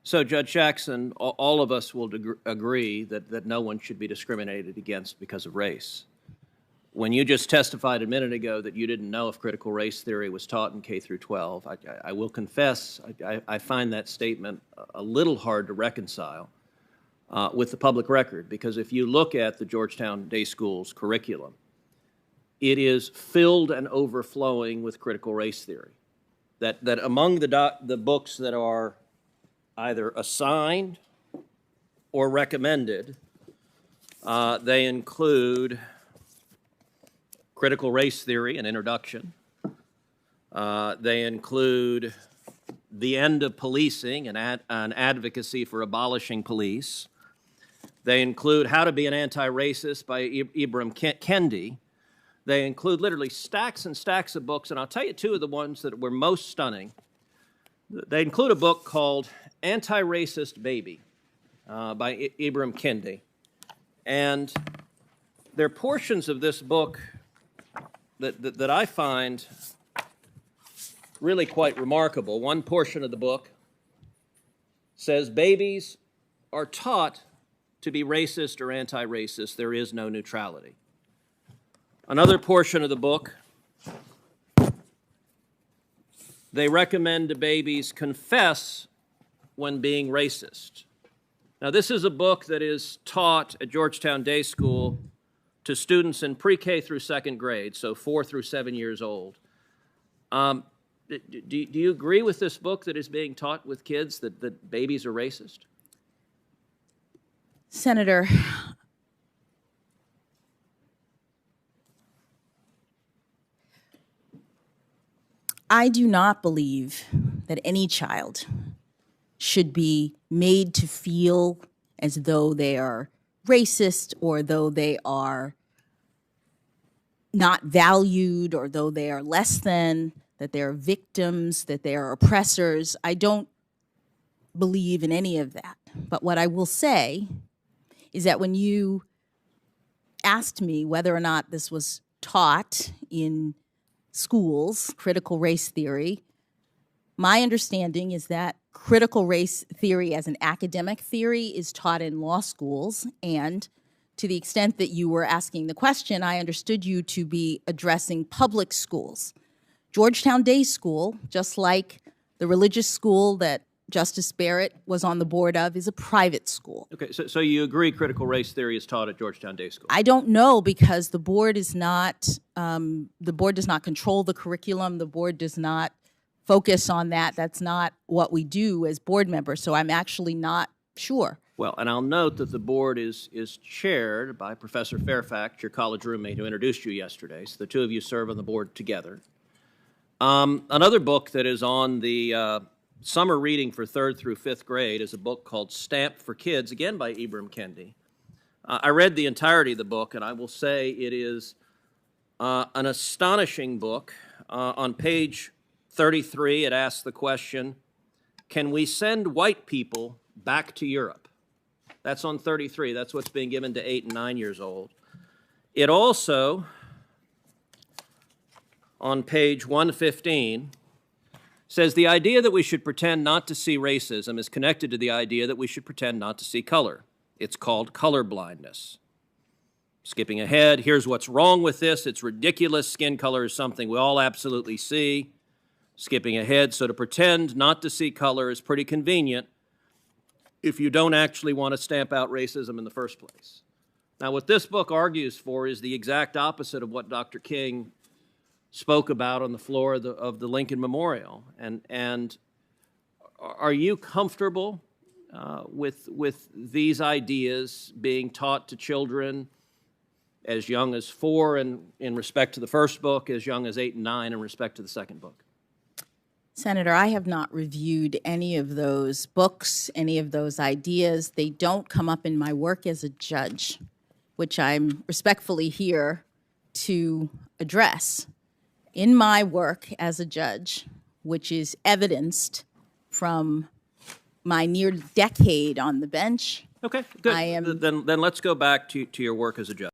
So, Judge Jackson, all of us will agree that no one should be discriminated against because of race. When you just testified a minute ago that you didn't know if critical race theory was taught in K through 12, I will confess I find that statement a little hard to reconcile with the public record, because if you look at the Georgetown Day School's curriculum, it is filled and overflowing with critical race theory. That among the books that are either assigned or recommended, they include Critical Race Theory, an introduction. They include The End of Policing, an advocacy for abolishing police. They include How to Be an Anti-Racist by Ibram Kendi. They include literally stacks and stacks of books, and I'll tell you two of the ones that were most stunning. They include a book called Anti-Racist Baby by Ibram Kendi. And there are portions of this book that I find really quite remarkable. One portion of the book says babies are taught to be racist or anti-racist. There is no neutrality. Another portion of the book, they recommend to babies confess when being racist. Now, this is a book that is taught at Georgetown Day School to students in pre-K through second grade, so 4 through 7 years old. Do you agree with this book that is being taught with kids that babies are racist? Senator, I do not believe that any child should be made to feel as though they are racist, or though they are not valued, or though they are less than, that they are victims, that they are oppressors. I don't believe in any of that. But what I will say is that when you asked me whether or not this was taught in schools, critical race theory, my understanding is that critical race theory as an academic theory is taught in law schools, and to the extent that you were asking the question, I understood you to be addressing public schools. Georgetown Day School, just like the religious school that Justice Barrett was on the board of, is a private school. Okay, so you agree critical race theory is taught at Georgetown Day School? I don't know, because the board is not, the board does not control the curriculum. The board does not focus on that. That's not what we do as board members, so I'm actually not sure. Well, and I'll note that the board is chaired by Professor Fairfax, your college roommate who introduced you yesterday, so the two of you serve on the board together. Another book that is on the summer reading for 3rd through 5th grade is a book called Stamped for Kids, again by Ibram Kendi. I read the entirety of the book, and I will say it is an astonishing book. On page 33, it asks the question, can we send white people back to Europe? That's on 33. That's what's being given to 8 and 9 years old. It also, on page 115, says the idea that we should pretend not to see racism is connected to the idea that we should pretend not to see color. It's called color blindness. Skipping ahead, here's what's wrong with this. It's ridiculous. Skin color is something we all absolutely see. Skipping ahead, so to pretend not to see color is pretty convenient if you don't actually want to stamp out racism in the first place. Now, what this book argues for is the exact opposite of what Dr. King spoke about on the floor of the Lincoln Memorial. And are you comfortable with these ideas being taught to children as young as 4 in respect to the first book, as young as 8 and 9 in respect to the second book? Senator, I have not reviewed any of those books, any of those ideas. They don't come up in my work as a judge, which I'm respectfully here to address. In my work as a judge, which is evidenced from my near decade on the bench. Okay, good. I am, then let's go back to your work as a judge.